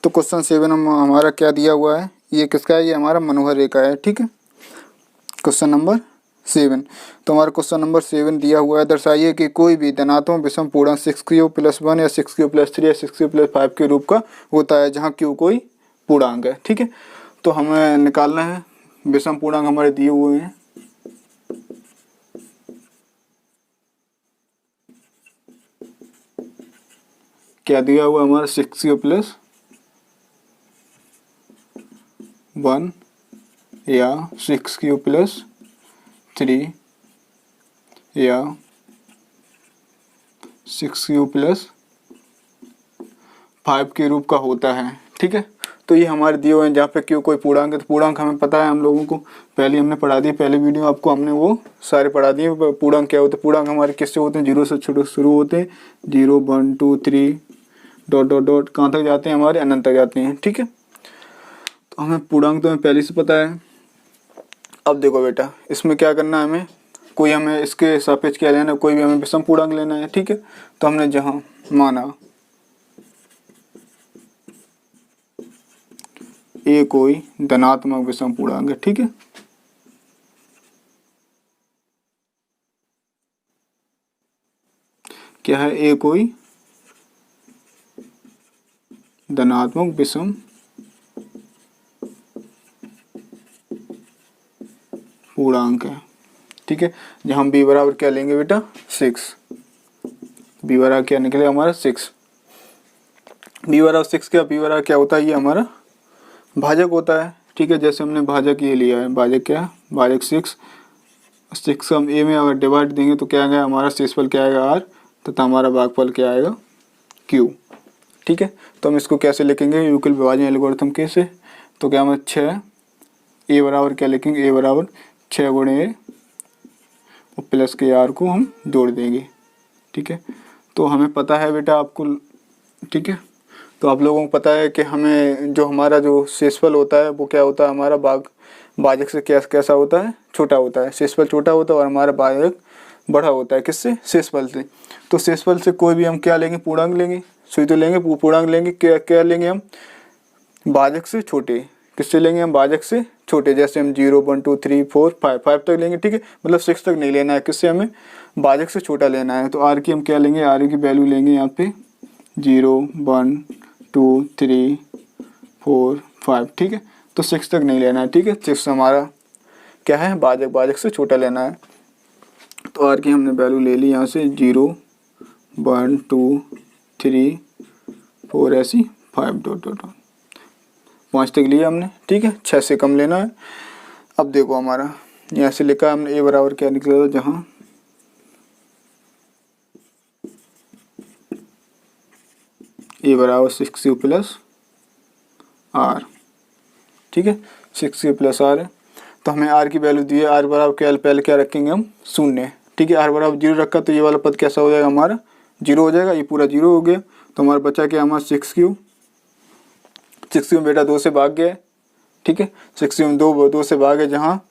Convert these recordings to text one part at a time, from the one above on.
तो क्वेश्चन 7 हमारा क्या दिया हुआ है, ये किसका है, ये हमारा मनोहर रे का है। ठीक है, क्वेश्चन नंबर 7। तो हमारा क्वेश्चन नंबर 7 दिया हुआ है, दर्शाइए कि कोई भी धनात्मक विषम पूर्णांक 6q+1 या 6q+3 या 6q+5 के रूप का होता है जहाँ q कोई पूर्णांक है। ठीक है, तो हमें निकालना है विषम पूर्णांक हमारे दिए हुए हैं। क्या दिया हुआ हमारा 6q+1 या 6q+3 या 6q+5 के रूप का होता है। ठीक है, तो ये हमारे दिए हुए हैं जहाँ पे क्यों कोई पूर्णांक है। तो पूर्णांक हमें पता है, हम लोगों को पहले हमने पढ़ा दिए, पहले वीडियो आपको हमने वो सारे पढ़ा दिए पूर्णांक क्या होते हैं। पूर्णांक हमारे किससे होते हैं, 0 से शुरू होते हैं, 0 1 2 3 डॉट डॉट डॉट कहाँ तक जाते हैं, हमारे अनंत तक जाते हैं। ठीक है, तो हमें पूर्णांक तो हमें पहले से पता है। अब देखो बेटा, इसमें क्या करना है, हमें कोई हमें इसके सापेक्ष क्या लेना है, कोई भी हमें विषम पूर्णांक लेना है। ठीक है, तो हमने जहाँ माना ए कोई धनात्मक विषम पूर्णांक है। ठीक है, क्या है, ए कोई धनात्मक विषम पूर्णांक है। ठीक है, जहाँ हम बी बराबर क्या लेंगे बेटा, 6। बी बराबर क्या निकले हमारा 6। बी बराबर 6 क्या, बी बराबर क्या होता है, ये हमारा भाजक होता है। ठीक है, जैसे हमने भाजक ये लिया है, भाजक क्या है, भाजक 6 हम ए में अगर डिवाइड देंगे तो क्या आएगा हमारा, शेषफल क्या आएगा r, तथा हमारा भागफल क्या आएगा q। ठीक है, तो हम इसको कैसे लिखेंगे, यूक्लिड विभाजन एल्गोरिथम कैसे, तो क्या हम 6 ए बराबर क्या लिखेंगे, ए बराबर 6 गुणे ए और प्लस के r को हम जोड़ देंगे। ठीक है, तो हमें पता है बेटा आपको, ठीक है, तो आप लोगों को पता है कि हमें जो हमारा जो शेषफल होता है वो क्या होता है, हमारा भाजक से कैसा होता है, छोटा होता है। शेषफल छोटा होता है और हमारा भाजक बड़ा होता है, किससे, शेषफल से। तो शेषफल से कोई भी हम क्या लेंगे, पूर्णांक लेंगे, सुई तो लेंगे, पूर्णांक लेंगे, क्या लेंगे हम, भाजक से छोटे। किससे लेंगे हम, भाजक से छोटे। जैसे हम 0 1 2 3 4 5 तक लेंगे। ठीक है, मतलब 6 तक नहीं लेना है, किससे हमें भाजक से छोटा लेना है। तो आर की हम क्या लेंगे, आर की वैल्यू लेंगे यहाँ पे 0 1 2 3 4 5। ठीक है, तो 6 तक नहीं लेना है। ठीक है, 6 हमारा क्या है, भाजक से छोटा लेना है। तो आर की हमने वैल्यू ले ली यहाँ से 0 1 2 3 4 ऐसी 5 डॉट डॉट 5 तक लिया हमने। ठीक है, 6 से कम लेना है। अब देखो हमारा यहाँ से लिखा हमने ए बराबर क्या निकला था, जहाँ ए बराबर 6q+r। ठीक है, 6q+r है। तो हमें r की वैल्यू दी है, r बराबर क्या, पहले क्या रखेंगे हम, 0। ठीक है, r बराबर 0 रखा तो ये वाला पद कैसा हो जाएगा हमारा, 0 हो जाएगा, ये पूरा 0 हो गया। तो हमारा बचा क्या, हमारा 6q बेटा 2 से भाग गया है। ठीक है, 6q 2 से भाग है, जहाँ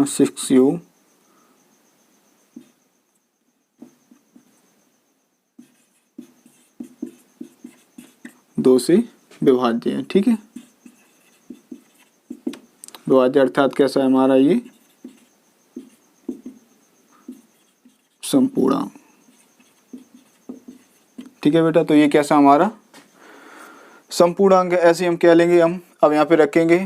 6q 2 से विभाज्य है। ठीक है, विभाज्य अर्थात कैसा है हमारा ये संपूर्णांक। ठीक है बेटा, तो ये कैसा हमारा संपूर्णांक है। ऐसे हम क्या लेंगे, हम अब यहाँ पे रखेंगे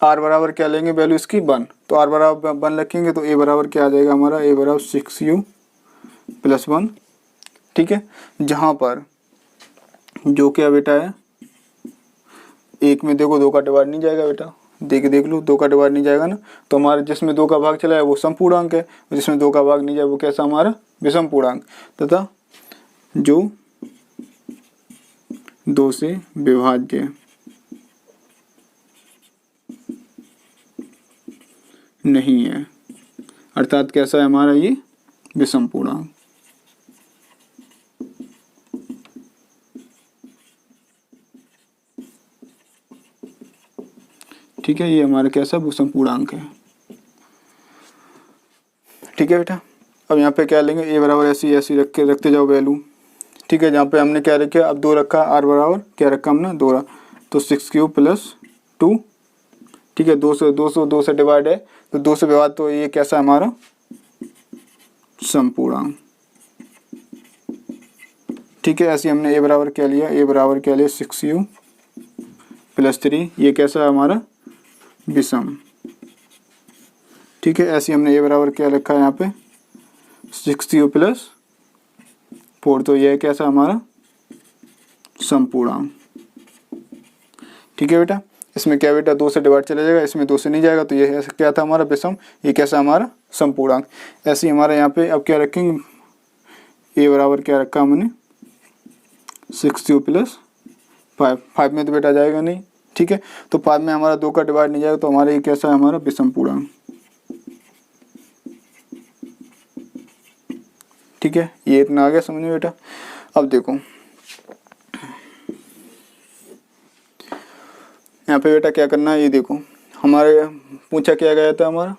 r बराबर क्या लेंगे, वैल्यू इसकी 1। तो r बराबर 1 रखेंगे तो a बराबर क्या आ जाएगा हमारा, a बराबर 6u+1। ठीक है, जहाँ पर जो क्या बेटा है, एक में देखो 2 का डिवाइड नहीं जाएगा बेटा, देख लो 2 का डिवाइड नहीं जाएगा ना। तो हमारे जिसमें 2 का भाग चला है वो संपूर्णांक है, जिसमें 2 का भाग नहीं जाए वो कैसा हमारा विषम पूर्णांक। तथा जो 2 से विभाज्य नहीं है, अर्थात कैसा है हमारा ये विषम पूर्णांक। ठीक है, ये हमारा कैसा विषम पूर्णांक है। ठीक है बेटा, अब यहाँ पे क्या लेंगे, ए बराबर ऐसी ऐसी रखते जाओ वैल्यू, ठीक है। जहाँ पे हमने क्या रखा, अब 2 रखा, आर बराबर क्या रखा हमने 2, तो 6³ + 2, ठीक है। 2 से डिवाइड है, तो 2 से विभाजित, तो ये कैसा है हमारा समपूर्णांक, ठीक है। ऐसे हमने ए बराबर क्या लिया, ए बराबर क्या लिया 6u + 3, ये कैसा है हमारा विषम, ठीक है। ऐसे हमने ए बराबर क्या रखा है यहाँ पे 6u + 4, तो यह कैसा हमारा समपूर्णांक, ठीक है बेटा। इसमें क्या बेटा 2 से डिवाइड चला जाएगा, इसमें 2 से नहीं जाएगा, तो ये ऐसा क्या था हमारा विषम, ये कैसा हमारा समपूर्णांक। ऐसे ही हमारा यहाँ पे अब क्या रखेंगे, ए बराबर क्या रखा हमने 6u + 5, 5 में तो बेटा जाएगा नहीं, ठीक है। तो 5 में हमारा 2 का डिवाइड नहीं जाएगा, तो हमारा ये कैसा है हमारा विषम पूर्णांक, ठीक है। ये इतना आ गया समझ में बेटा। अब देखो यहाँ पे बेटा क्या करना है, ये देखो हमारे पूछा क्या गया था हमारा,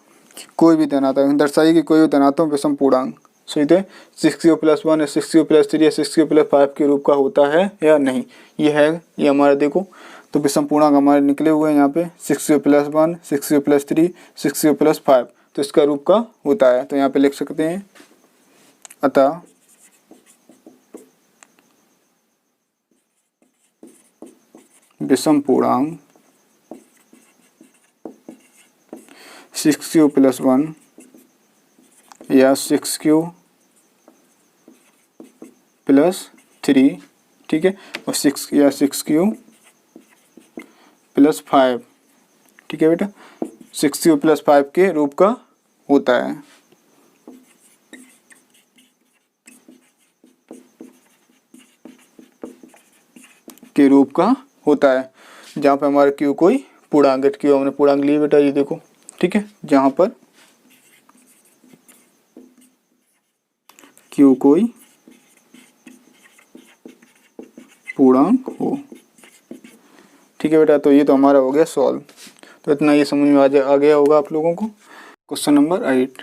कोई भी धनात्मक दर्शाइए कि कोई भी धनात्मक विषम पूर्णांक सही थे 6u + 1 या 6u + 3 या 6u + 5 के रूप का होता है या नहीं, ये है। ये हमारा देखो तो विषम पूर्णांक हमारे निकले हुए हैं यहाँ पे 6u + 1, 6u + 3, 6u + 5, तो इसका रूप का होता है, तो यहाँ पे लिख सकते हैं अतः विषम पूर्णांक 6u + 1 या 6u + 3, ठीक है, और 6u + 5, ठीक है बेटा, 6u + 5 के रूप का होता है, के रूप का होता है, जहाँ पे हमारे q कोई पूर्णांक है, q हमने पूर्णांक लिए बेटा, ये देखो, ठीक है, जहाँ पर q कोई पूर्णांक हो, ठीक है बेटा। तो ये तो हमारा हो गया सॉल्व, तो इतना ये समझ में आ गया होगा आप लोगों को। क्वेश्चन नंबर 8,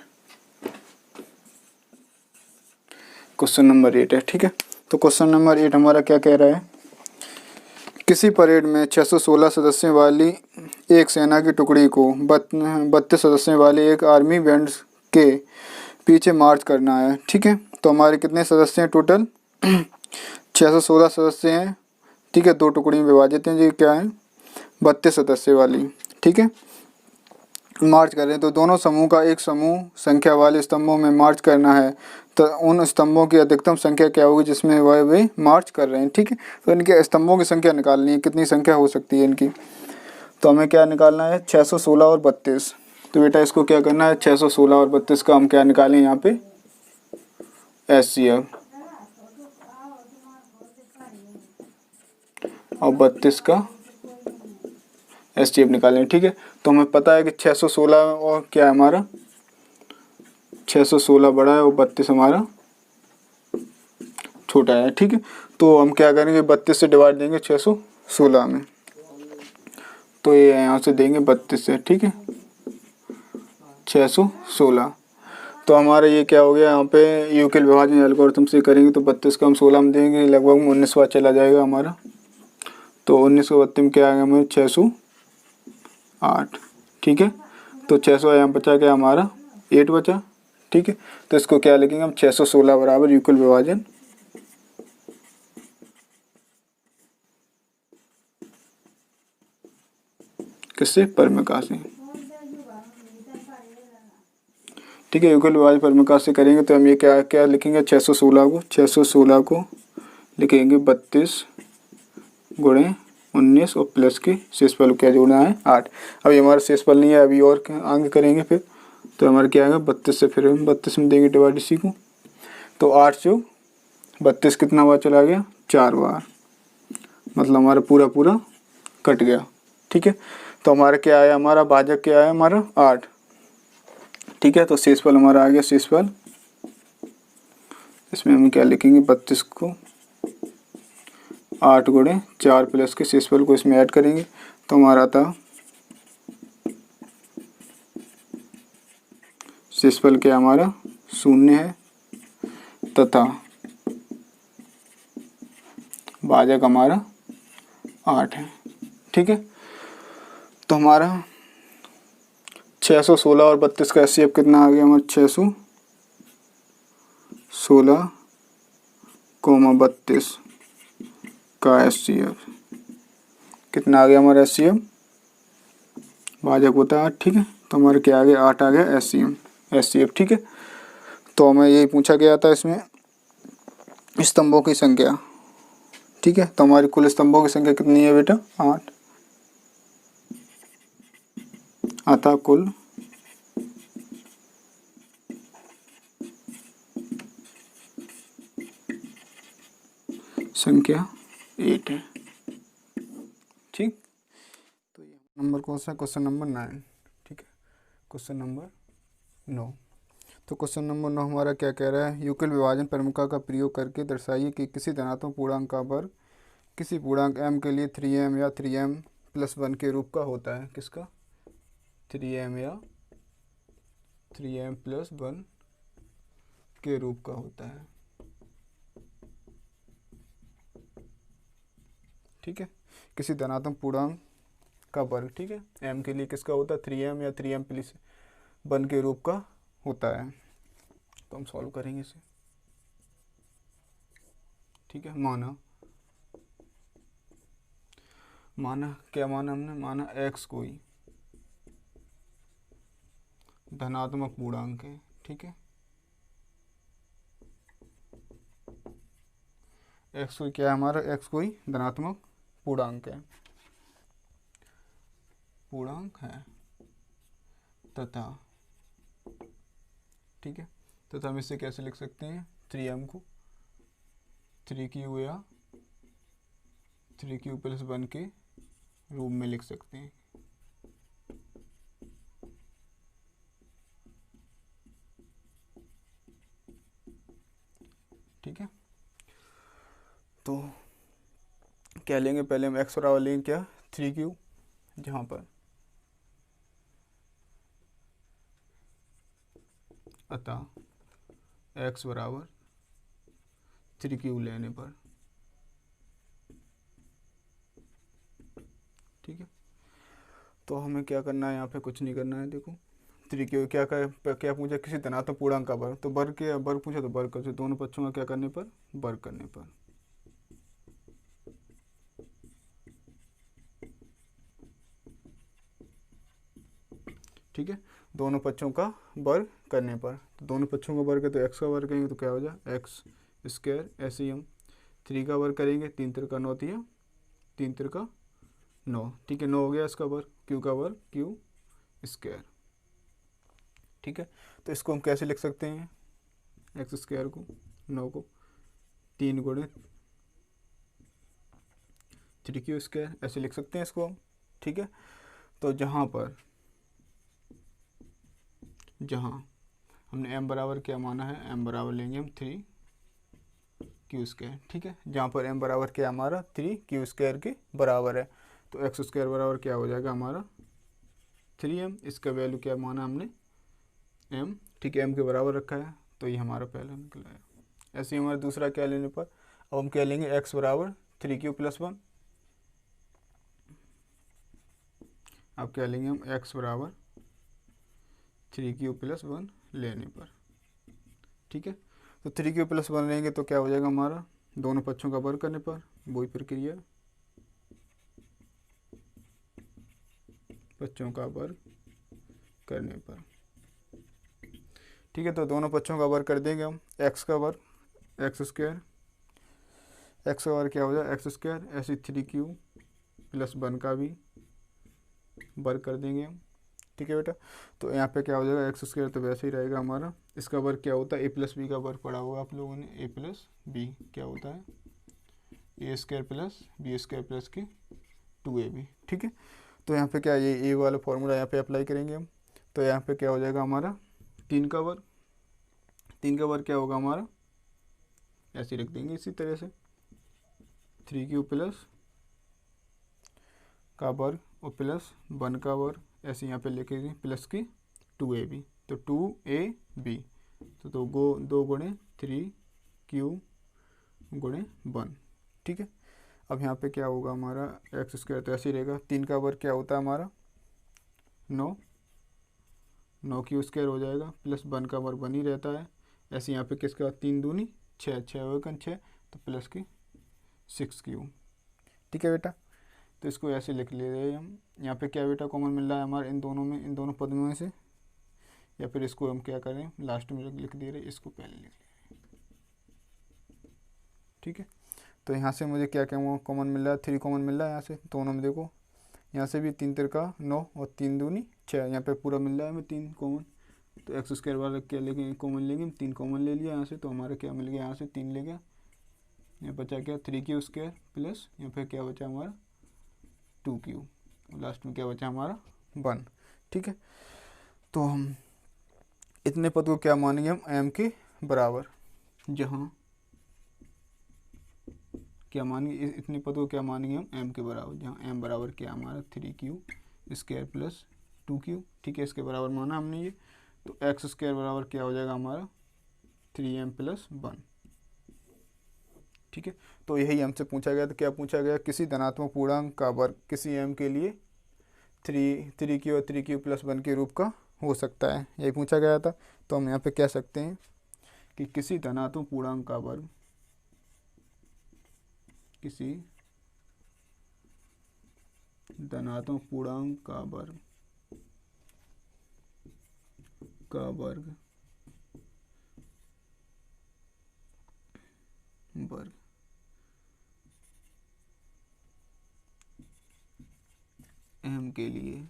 क्वेश्चन नंबर 8 है, ठीक है। तो क्वेश्चन नंबर 8 हमारा क्या कह रहा है, किसी परेड में 616 सदस्यों वाली एक सेना की टुकड़ी को 32 सदस्यों वाली एक आर्मी बैंड के पीछे मार्च करना है, ठीक है। तो हमारे कितने सदस्य हैं टोटल 616 सदस्य हैं, ठीक है। 2 टुकड़ी में विभाजित हैं, जी क्या है 32 सदस्य वाली, ठीक है, मार्च कर रहे हैं। तो दोनों समूह का एक समूह संख्या वाले स्तंभों में मार्च करना है, तो उन स्तंभों की अधिकतम संख्या क्या होगी जिसमें वह वे मार्च कर रहे हैं, ठीक है। तो इनके स्तंभों की संख्या निकालनी है, कितनी संख्या हो सकती है इनकी, तो हमें क्या निकालना है 616 और 32। तो बेटा इसको क्या करना है 616 और 32 का हम क्या निकालें यहाँ पे HCF और 32 का HCF निकालें, ठीक है। तो हमें पता है कि 616 और क्या है हमारा 616 बड़ा है और 32 हमारा छोटा है, ठीक है। तो हम क्या करेंगे 32 से डिवाइड देंगे 616 में, तो ये यहाँ से देंगे 32 से, ठीक है 616। तो हमारा ये क्या हो गया यहाँ पे यूक्लिड विभाजन एल्गोरिथम से करेंगे, तो 32 को हम 16 में देंगे, लगभग 19 बार चला जाएगा हमारा, तो 19 को 32 में क्या आएगा हमें 608, ठीक है। तो 600 यहाँ बचा क्या हमारा 8 बचा, ठीक है। तो इसको क्या लिखेंगे हम 616 बराबर यूक्लिड विभाजन किससे परमिका से, ठीक है। यूक्लिड विभाजन परमिका से करेंगे, तो हम ये क्या क्या लिखेंगे 616 को लिखेंगे 32 गुणे 19 और प्लस के शेषफल क्या जोड़ना है 8। अभी हमारा शेषफल नहीं है, अभी और आगे करेंगे फिर, तो हमारा क्या आएगा 32 से फिर हम 32 में देंगे डिवाइड इसी को, तो 8 से 32 कितना बार चला गया 4 बार, मतलब हमारा पूरा कट गया, ठीक है। तो हमारा क्या आया हमारा भाजक क्या आया हमारा 8, ठीक है। तो शेषफल हमारा आ गया, शेषफल इसमें हम क्या लिखेंगे 32 को 8 गुणे 4 प्लस के शेषफल को इसमें ऐड करेंगे, तो हमारा था शेषफल क्या हमारा 0 है, तथा भाजक हमारा 8 है। ठीक है, तो हमारा 616 और 32 का एचसीएफ कितना आ गया हमारा, 616 कोमा 32 का एचसीएफ कितना आ गया हमारा एचसीएफ, भाजक होता है 8। ठीक है, तो हमारे क्या आ गया, 8 आ गया एचसीएफ। ठीक है, तो हमें यही पूछा गया था इसमें स्तंभों की संख्या। ठीक है, तो हमारी कुल स्तंभों की संख्या कितनी है बेटा, 8। अतः कुल संख्या 8 है। ठीक, तो ये नंबर कौन सा, क्वेश्चन नंबर 9। ठीक है, क्वेश्चन नंबर 9। तो क्वेश्चन नंबर 9 हमारा क्या कह रहा है, यूक्लिड विभाजन प्रमुखता का प्रयोग करके दर्शाइए कि किसी धनात्मक पूर्णांक का वर्ग किसी पूर्णांक m के लिए 3m या 3m+1 के रूप का होता है। किसका, 3m या 3m+1 के रूप का होता है। ठीक है, किसी धनात्मक पूर्णांक का वर्ग, ठीक है, m के लिए किसका होता है, 3m या 3m+1 के रूप का होता है। तो हम सॉल्व करेंगे इसे। ठीक है, माना क्या माना हमने, माना x कोई धनात्मक पूर्णांक है। ठीक है, x कोई क्या है हमारा, x कोई धनात्मक पूर्णांक है तथा, ठीक है, तथा हम इसे कैसे लिख सकते हैं, 3m को 3q या 3q+1 के रूप में लिख सकते हैं। ठीक है, तो क्या लेंगे, पहले हम x बराबर लेंगे क्या, 3q, जहाँ पर अतः x बराबर 3q लेने पर। ठीक है, तो हमें क्या करना है, यहाँ पे कुछ नहीं करना है। देखो 3q क्या पूछा, किसी धनात्मक पूर्णांक का वर्ग, तो वर्ग के वर्ग पूछा तो वर्ग कर, दोनों पक्षों का क्या करने पर, वर्ग करने पर। ठीक है, दोनों पक्षों का वर्ग करने पर, तो दोनों पक्षों का वर्ग है तो x का वर्ग करेंगे तो क्या हो जाए, x²। ऐसे ही हम 3 का वर्ग करेंगे, 3 3 का 9 दिया, 3 3 का 9। ठीक है, 9 हो गया इसका वर्ग, q का वर्ग q²। ठीक है, तो इसको हम कैसे लिख सकते हैं, x² को, 9 को 3 गुणे 3q², ऐसे लिख सकते हैं इसको हम। ठीक है, तो जहाँ हमने m बराबर क्या माना है, m बराबर लेंगे हम 3q²। ठीक है, जहाँ पर m बराबर क्या हमारा 3q² के बराबर है, तो x² बराबर क्या हो जाएगा हमारा 3m। इसका वैल्यू क्या माना हमने, m। ठीक है, m के बराबर रखा है, तो ये हमारा पहला निकल आया। ऐसे ही हमारा दूसरा क्या लेने पर, अब हम क्या लेंगे, x बराबर 3q+1। अब क्या लेंगे हम, x बराबर 3q+1 लेने पर। ठीक है, तो 3q+1 लेंगे तो क्या हो जाएगा हमारा, दोनों पक्षों का वर्ग करने पर, वही प्रक्रिया, पक्षों का वर्ग करने पर। ठीक है, तो दोनों पक्षों का वर्ग कर देंगे हम, x का वर्ग x² x का वर्ग क्या हो जाए, x²। ऐसे 3q+1 का भी वर्ग कर देंगे हम। ठीक है बेटा, तो यहाँ पे क्या हो जाएगा, x² तो वैसे ही रहेगा हमारा, इसका वर्ग क्या होता है, a+b का वर्ग पढ़ा होगा आप लोगों ने, a+b क्या होता है, a² + b² + 2ab। ठीक है, तो यहाँ पे क्या, ये a वाला फॉर्मूला यहाँ पे अप्लाई करेंगे हम, तो यहाँ पे क्या हो जाएगा हमारा 3 का वर्ग, 3 का वर्ग क्या होगा हमारा, ऐसे रख देंगे इसी तरह से, 3q+ का वर्ग और +1 का वर्ग, ऐसे यहाँ पे लिखेंगे प्लस की 2ab, तो 2ab, तो 2 गुणे 3 क्यू गुणे 1, ठीक है। अब यहाँ पे क्या होगा हमारा एक्स स्क्वायर, तो ऐसे ही रहेगा। 3 का वर्ग क्या होता है हमारा 9, 9 क्यू स्क्वायर हो जाएगा, प्लस 1 का वर्ग 1 ही रहता है। ऐसे यहाँ पे किसके बाद 3 दूनी 6, 6 होगा 6, तो प्लस की 6 क्यू, ठीक है बेटा। तो इसको ऐसे लिख ले रहे हैं हम। यहाँ पे क्या बेटा कॉमन मिल रहा है हमारे इन दोनों में, इन दोनों पद में से, या फिर इसको हम क्या करें लास्ट में लिख दे रहे, इसको पहले लिख ले रहे, ठीक है। तो यहाँ से मुझे क्या क्या कॉमन मिल रहा है, 3 कॉमन मिल रहा है यहाँ से दोनों में। देखो यहाँ से भी 3 तिरका 9 और 3 दूनी 6, यहाँ पे पूरा मिल रहा है हमें 3 कॉमन। तो एक्स स्क्वायर वाला क्या लेंगे कॉमन लेंगे, 3 कॉमन ले लिया यहाँ से, तो हमारा क्या मिल गया यहाँ से 3 ले गया। यहाँ बचा क्या 3 क्यू स्क्वायर, प्लस यहाँ पे क्या बचा हमारा 2 क्यू, लास्ट में क्या बचा हमारा 1, ठीक है। तो हम इतने पद को क्या मानेंगे हम एम के बराबर, जहाँ क्या मानेंगे इतने पद को क्या मानेंगे हम एम के बराबर, जहाँ एम बराबर क्या हमारा 3 क्यू स्क्वायर प्लस 2 क्यू, ठीक है। इसके बराबर माना हमने ये। तो एक्स स्क्वायर बराबर क्या हो जाएगा हमारा 3m प्लस 1, ठीक है। तो यही हमसे पूछा गया था। क्या पूछा गया, किसी धनात्मक पूर्णांक का वर्ग किसी m के लिए 3 क्यू और 3 क्यू प्लस 1 के रूप का हो सकता है, यही पूछा गया था। तो हम यहाँ पे कह सकते हैं कि किसी धनात्मक पूर्णांक का वर्ग, किसी धनात्मक पूर्णांक का वर्ग वर्ग m के लिए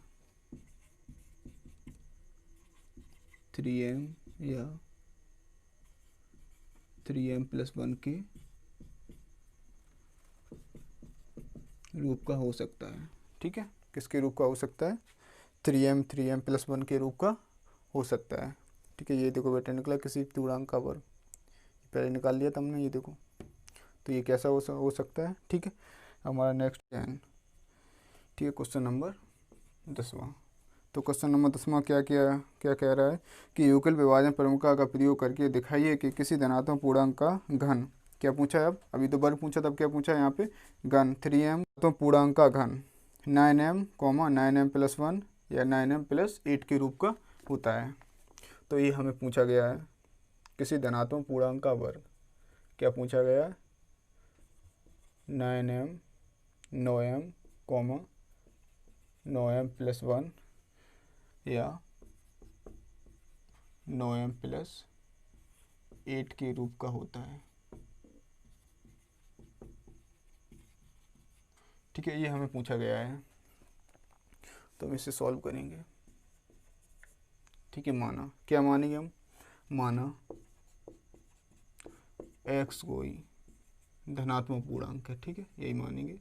3m या 3m प्लस 1 के रूप का हो सकता है, ठीक है। किसके रूप का हो सकता है 3m प्लस 1 के रूप का हो सकता है, ठीक है। ये देखो बेटा निकला किसी पूर्णांक का वर्ग, पहले निकाल लिया था हमने, ये देखो। तो ये कैसा हो सकता है, ठीक है। हमारा नेक्स्ट 10, ठीक है। क्वेश्चन नंबर 10वां। तो क्वेश्चन नंबर 10वां क्या कह रहा है कि यूक्लिड विभाजन प्रमुखता का प्रयोग करके दिखाइए कि किसी धनात्मक पूर्णांक का घन, क्या पूछा है अब, अभी तो वर्ग पूछा तब क्या पूछा है यहाँ पे घन 3m, तो पूर्णांक का घन 9m 9m प्लस 1 या 9m प्लस 8 के रूप का होता है। तो ये हमें पूछा गया है किसी धनात्मक पूर्णांक का वर्ग, क्या पूछा गया है 9m 9m 9m प्लस 1 या 9m प्लस 8 के रूप का होता है, ठीक है। ये हमें पूछा गया है, तो हम इसे सॉल्व करेंगे, ठीक है। माना क्या मानेंगे हम, माना x कोई धनात्मक पूर्णांक है, ठीक है, यही मानेंगे।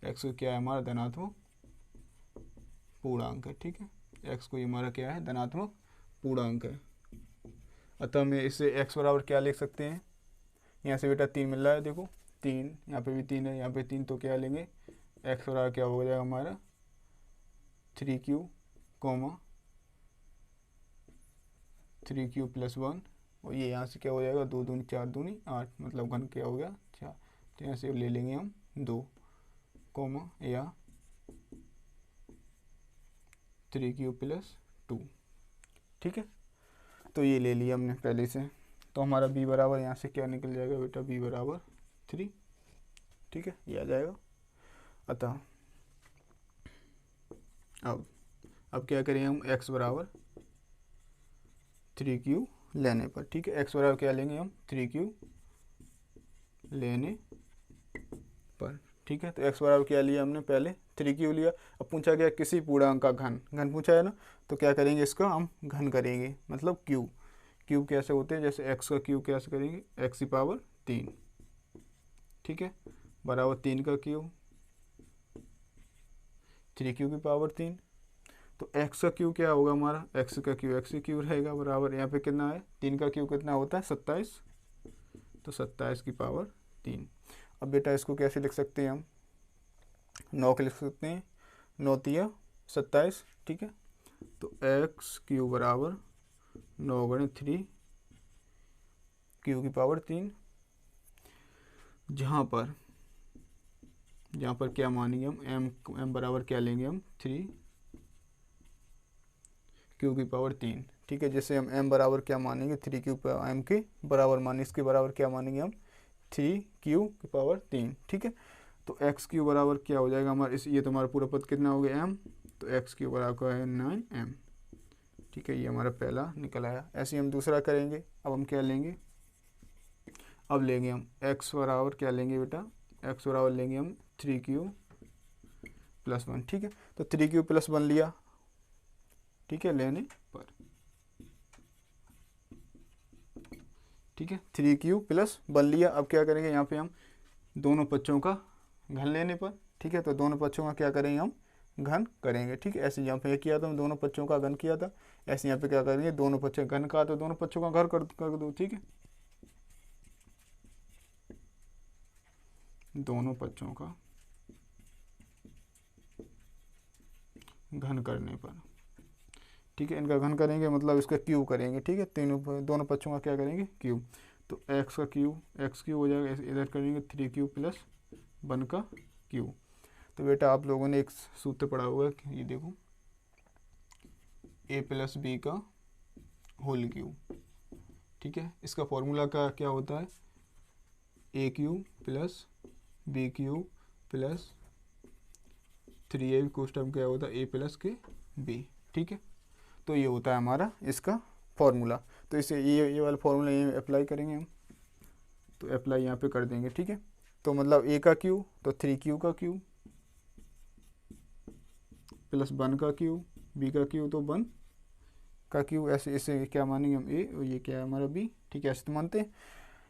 x को क्या है हमारा धनात्मक पूर्णांक है, ठीक है। x को हमारा क्या है धनात्मक पूर्णांक है। अतः मैं इसे x बराबर क्या लिख सकते हैं, यहाँ से बेटा 3 मिल रहा है, देखो 3, यहाँ पे भी 3 है, यहाँ पे 3, तो क्या लेंगे x बराबर क्या हो जाएगा हमारा 3q 3q प्लस 1, और ये यहाँ से क्या हो जाएगा 2 दूनी 4 दूनी 8, मतलब घन क्या हो गया 4। तो यहाँ से ले लेंगे हम 2 या 3q प्लस 2, ठीक है। तो ये ले लिया हमने पहले से। तो हमारा b बराबर यहाँ से क्या निकल जाएगा बेटा, b बराबर 3, ठीक है, ये आ जाएगा। अतः अब क्या करेंगे हम x बराबर 3q लेने पर, ठीक है। x बराबर क्या लेंगे हम 3q लेने पर, ठीक है। तो x बराबर क्या लिया हमने पहले 3q लिया। अब पूछा गया किसी पूर्णांक का घन पूछा है ना, तो क्या करेंगे इसका हम घन करेंगे, मतलब क्यूब कैसे होते हैं, जैसे x का क्यूब कैसे करेंगे x की पावर 3, ठीक है, बराबर 3 का क्यूब 3q की पावर 3। तो x का क्यूब क्या होगा हमारा, x का क्यूब रहेगा, बराबर यहाँ पे कितना है 3 का क्यूब कितना होता है 27, तो 27 की पावर 3। अब बेटा इसको कैसे लिख सकते हैं हम, 9 के लिख सकते हैं, 9 तिया 27, ठीक है। तो एक्स क्यू बराबर 9 × 3 क्यू की पावर 3, जहाँ पर क्या मानेंगे हम, एम बराबर क्या लेंगे हम, 3 क्यू की पावर 3, ठीक है। जैसे हम एम बराबर क्या मानेंगे, 3 क्यू एम के बराबर माने, इसके बराबर क्या मानेंगे हम, 3 क्यू की पावर 3, ठीक है। तो एक्स क्यू बराबर क्या हो जाएगा हमारा, इस ये तो हमारा पूरा पद कितना हो गया एम, तो एक्स क्यू बराबर है 9m, ठीक है। ये हमारा पहला निकल आया। ऐसे ही हम दूसरा करेंगे। अब हम क्या लेंगे, अब लेंगे हम एक्स बराबर क्या लेंगे बेटा, एक्स बराबर लेंगे हम 3q + 1, ठीक है। तो 3q + 1 लिया, ठीक है, लेने पर, ठीक है, 3q + 1 लिया। अब क्या करेंगे, यहाँ पे हम दोनों पक्षों का घन लेने पर, ठीक है, तो दोनों पक्षों का क्या करेंगे हम, घन करेंगे, ठीक है। ऐसे यहाँ पे किया था, हम दोनों पक्षों का घन किया था, ऐसे यहाँ पे क्या करेंगे, दोनों पक्षों घन का, तो दोनों पक्षों का घर कर दो, ठीक है। दोनों पक्षों का घन करने पर, ठीक है, इनका घन करेंगे मतलब इसका क्यूब करेंगे, ठीक है। दोनों पक्षों का क्या करेंगे, क्यूब। तो एक्स का क्यूब, एक्स क्यूब हो जाएगा, इधर करेंगे 3q + 1 का क्यूब। तो बेटा आप लोगों ने एक सूत्र पढ़ा हुआ है, ये देखो, a + b का होल क्यूब, ठीक है। इसका फॉर्मूला का क्या होता है, a³ + b³ + 3a को उस टाइम क्या होता है, a + के b, ठीक है। तो ये होता है हमारा इसका फॉर्मूला। तो इसे ये वाला फॉर्मूला ये अप्लाई करेंगे हम, तो अप्लाई यहाँ पे कर देंगे, ठीक है। तो मतलब a का क्यूब तो 3q का क्यूब + 1 का क्यूब, b का क्यूब तो 1 का क्यूब, ऐसे इसे क्या मानेंगे हम a, और ये क्या है हमारा b, ठीक है, ऐसे तो मानते हैं।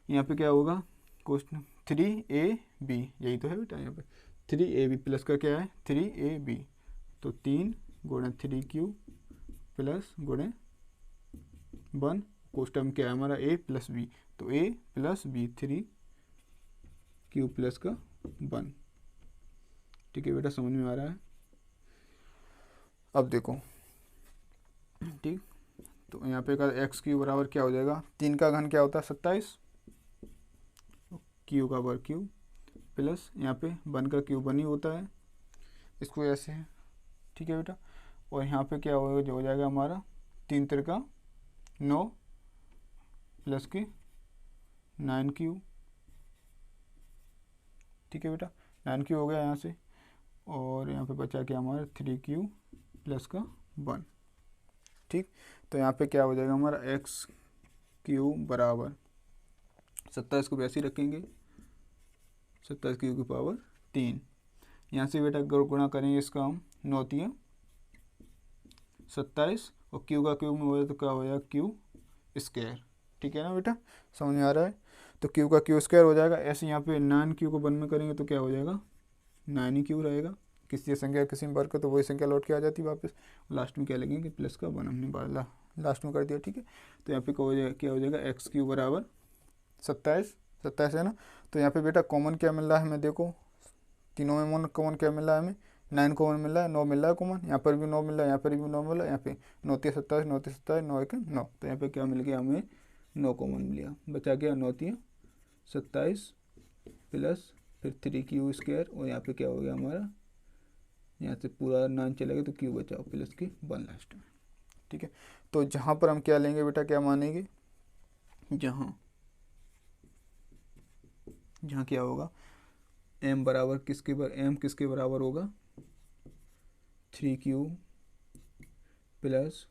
यहाँ पे क्या होगा, क्वेश्चन 3ab, यही तो है बेटा, यहाँ पे 3ab प्लस का क्या है 3ab, तो 3 × 3q + × 1, क्वेश्चन क्या है हमारा a + b, तो a + b 3q + का 1, ठीक है बेटा, समझ में आ रहा है। अब देखो, ठीक, तो यहाँ पे का x³ बराबर क्या हो जाएगा, 3 का घन क्या होता है 27, q का वर्ग क्यूब प्लस यहाँ पे 1 का क्यूब 1 ही होता है, इसको ऐसे है, ठीक है बेटा। और यहाँ पे क्या होगा, जो हो जाएगा हमारा 3 × 9 + के 9q, ठीक है बेटा, 9q हो गया यहाँ से, और यहाँ पे बचा क्या हमारा 3q + का 1, ठीक। तो यहाँ पे क्या हो जाएगा हमारा x³ बराबर 27 को वैसे ही रखेंगे, 27q की पावर 3, यहाँ से बेटा गुणा करेंगे इसका हम 9 × 27, और q का क्यूब में हो जाए तो क्या हो जाएगा q², ठीक है ना बेटा, समझ में आ रहा है। तो q का q² हो जाएगा। ऐसे यहाँ पे 9q को 1 में करेंगे तो क्या हो जाएगा 9q रहेगा, किसी संख्या किसी में वर्ग तो वही संख्या लौट के आ जाती है वापस, लास्ट में क्या लगेंगे प्लस का 1 हमने लास्ट में कर दिया, ठीक है। तो यहाँ पे क्या हो जाएगा x³ बराबर 27 है ना। तो यहाँ पे बेटा कॉमन क्या मिल रहा है हमें, देखो तीनों में कॉमन क्या मिल रहा है हमें, 9 कॉमन मिल रहा है, 9 मिल रहा है कॉमन, यहाँ पर भी 9 मिल रहा है, यहाँ पर भी 9 मिल रहा है, यहाँ पे 9 × 27, 9 × 27, 9 × 9, तो यहाँ पे क्या मिल गया हमें 9 कॉमन मिल गया, बचा गया 9 × 27 प्लस फिर 3q², और यहाँ पे क्या हो गया हमारा, यहाँ से पूरा 9 चलेगा तो q बचाओ प्लस की 1 लास्ट में, ठीक है। तो जहाँ पर हम क्या लेंगे बेटा, क्या मानेंगे, जहाँ क्या होगा m बराबर किसके बराबर होगा 3q +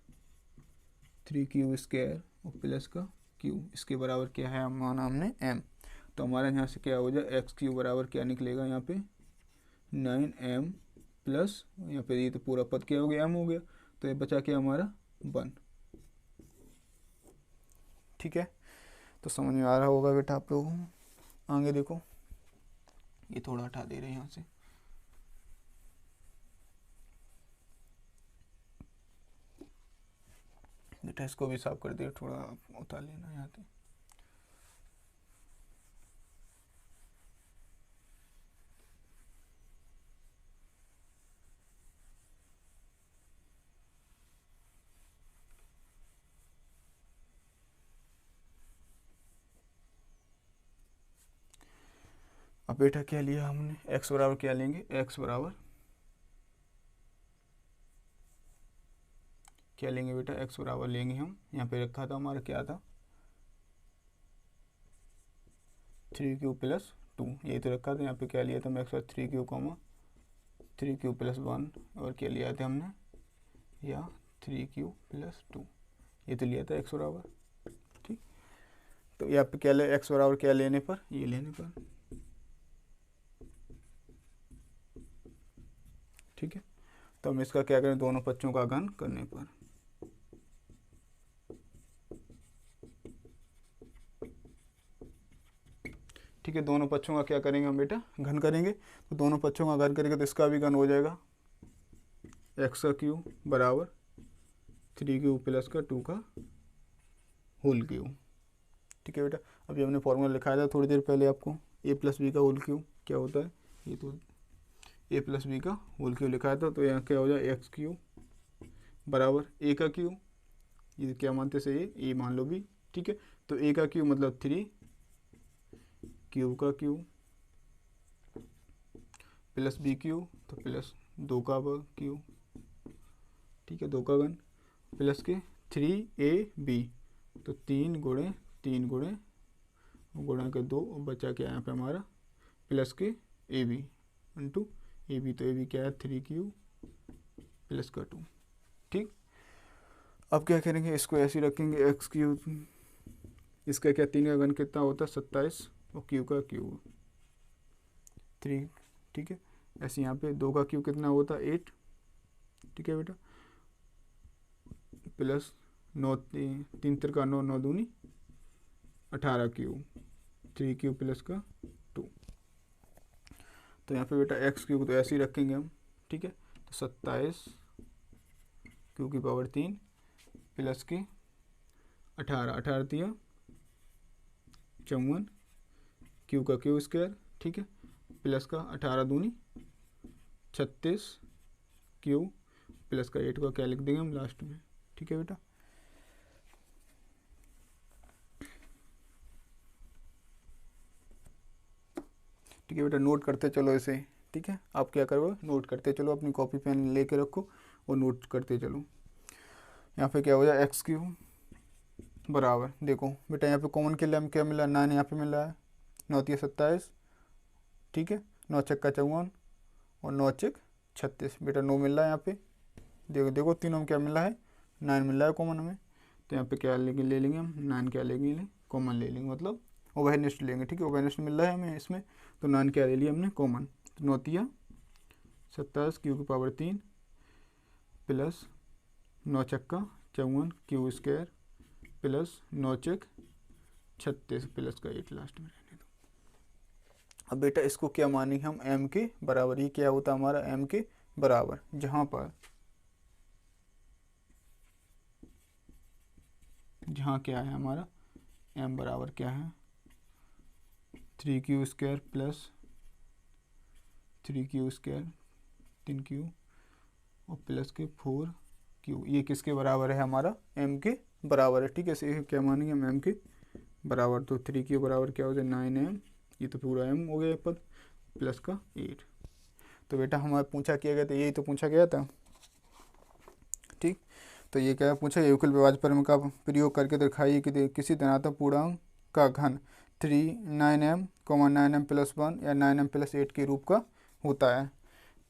3q² और प्लस का q, इसके बराबर क्या है माना हमने m। तो हमारा यहाँ से क्या हो जाए x³ बराबर क्या निकलेगा, यहाँ पे 9m प्लस, यहाँ पे ये तो पूरा पद क्या हो गया m हो गया, तो ये बचा क्या हमारा 1, ठीक है। तो समझ में आ रहा होगा बेटा आप लोगों को। आगे देखो, ये थोड़ा हटा दे रहे हैं यहाँ से, बेटा इसको भी साफ कर दिया, थोड़ा उतार लेना यहाँ से। अब बेटा क्या लिया हमने, x बराबर क्या लेंगे, x बराबर क्या लेंगे बेटा, x बराबर लेंगे हम, यहाँ पे रखा था हमारा क्या था 3q प्लस 2, यही तो रखा था। यहाँ पे क्या लिया था मैं, 3q कॉमा 3q प्लस 1, और क्या लिया था हमने या 3q प्लस 2, ये तो लिया था x बराबर। ठीक, तो यहाँ पे क्या ले, x बराबर क्या लेने पर, ये लेने पर। ठीक है, तो हम इसका क्या करें, दोनों पक्षों का घन करने पर। ठीक है, दोनों पक्षों का क्या करेंगे हम बेटा, घन करेंगे। तो दोनों पक्षों का घन करेंगे तो इसका भी घन हो जाएगा, x का क्यूब बराबर 3q प्लस का 2 का होल क्यूब। ठीक है बेटा, अभी हमने फॉर्मूला लिखाया था थोड़ी देर पहले आपको, a प्लस बी का होल क्यूब क्या होता है, ये तो a प्लस बी का होल क्यूब लिखाया था। तो यहाँ क्या हो जाए, एक्स क्यूब बराबर a का क्यूब, ये क्या मानते से a मान लो भी। ठीक है, तो a का क्यूब मतलब 3 क्यूब का क्यूब प्लस बी क्यूब, तो प्लस 2 का क्यूब। ठीक है, 2 का घन प्लस के 3ab, तो 3 गुणे 3 गुणे गुणा के 2, और बचा क्या यहाँ पे हमारा प्लस के A B into A B, तो ए बी क्या है 3q प्लस का 2। ठीक, अब क्या करेंगे, इसको ऐसे ही रखेंगे एक्स क्यूब, इसका क्या 3 का घन कितना होता है 27, और क्यू का क्यूब 3। ठीक है, ऐसे यहाँ पे 2 का क्यूब कितना होता है 8। ठीक है बेटा, प्लस 9 3 का 9, 9 दूनी 18 क्यूब 3q प्लस का 2। तो यहाँ पे बेटा एक्स क्यूब तो ऐसे ही रखेंगे हम। ठीक है, तो 27 क्यू की पावर 3 प्लस के 18, 18 दिया 54 क्यू का क्यू स्क्वायर। ठीक है, प्लस का 18 दूनी 36 क्यू प्लस का 8 का क्या लिख देंगे हम लास्ट में। ठीक है बेटा, ठीक है बेटा, नोट करते चलो इसे। ठीक है, आप क्या करो, नोट करते चलो, अपनी कॉपी पेन लेके रखो और नोट करते चलो। यहाँ पे क्या हो जाए, एक्स क्यूब बराबर, देखो बेटा यहाँ पे कॉमन के लिए हम क्या मिला, 9 यहाँ पे मिला है, 9 तिया 27। ठीक है, 9 छक्का 54 और 9 छक 36, बेटा 9 मिल रहा है यहाँ पे। देखो देखो तीनों में क्या मिला है, 9 मिल रहा है कॉमन में। तो यहाँ पे क्या लेंगे, ले लेंगे हम 9, क्या लेंगे, कॉमन ले लेंगे, मतलब ओवरनेस्ट लेंगे। ठीक है, ओवरनेस्ट मिल रहा है हमें इसमें, तो 9 क्या ले लिया हमने कॉमन, तो 9 तिया 27 क्यू की पावर 3 प्लस 9 छक्का 54 क्यू स्क्वायर प्लस 9 चक 36 प्लस का 8 लास्ट में रहने दो। अब बेटा इसको क्या मानेंगे हम, m के बराबर। ये क्या होता है हमारा m के बराबर, जहाँ क्या है हमारा m बराबर क्या है 3q square plus 3q square 3q और प्लस के 4q, ये किसके बराबर है हमारा m के बराबर है। ठीक है, इसे क्या मानेंगे हम m के बराबर, तो 3q बराबर क्या हो जाए 9m, ये तो पूरा m हो गया पद, प्लस का 8। तो बेटा हमारा पूछा किया गया था, यही तो पूछा गया था। ठीक, तो ये क्या पूछा, यूक्लिड विभाज्य प्रमेय का प्रयोग करके दिखाइए कि किसी धनात्मक पूर्णांक का घन 9m 9m प्लस 1 या 9m प्लस 8 के रूप का होता है।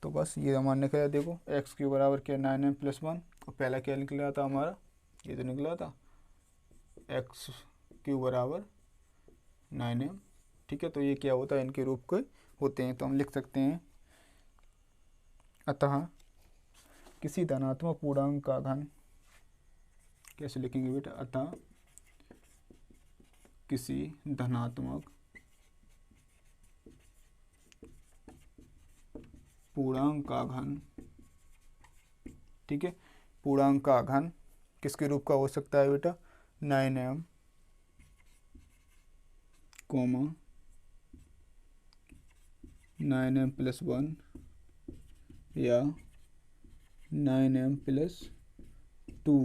तो बस ये हमारा निकला, देखो एक्स क्यू बराबर क्या 9m प्लस 1, और पहला क्या निकला था हमारा, ये तो निकला था एक्स क्यू बराबर 9m। ठीक है, तो ये क्या होता है, इनके रूप के होते हैं। तो हम लिख सकते हैं, अतः किसी धनात्मक पूर्णांक का घन, कैसे लिखेंगे बेटा, अतः किसी धनात्मक पूर्णांक का घन, ठीक है, पूर्णांक का घन किसके रूप का हो सकता है बेटा, 9m कॉमा 9m प्लस 1 या 9m प्लस 2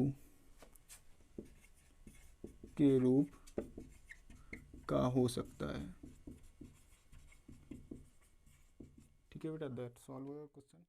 के रूप का हो सकता है। ठीक है बेटा, दैट सॉल्व होगा क्वेश्चन।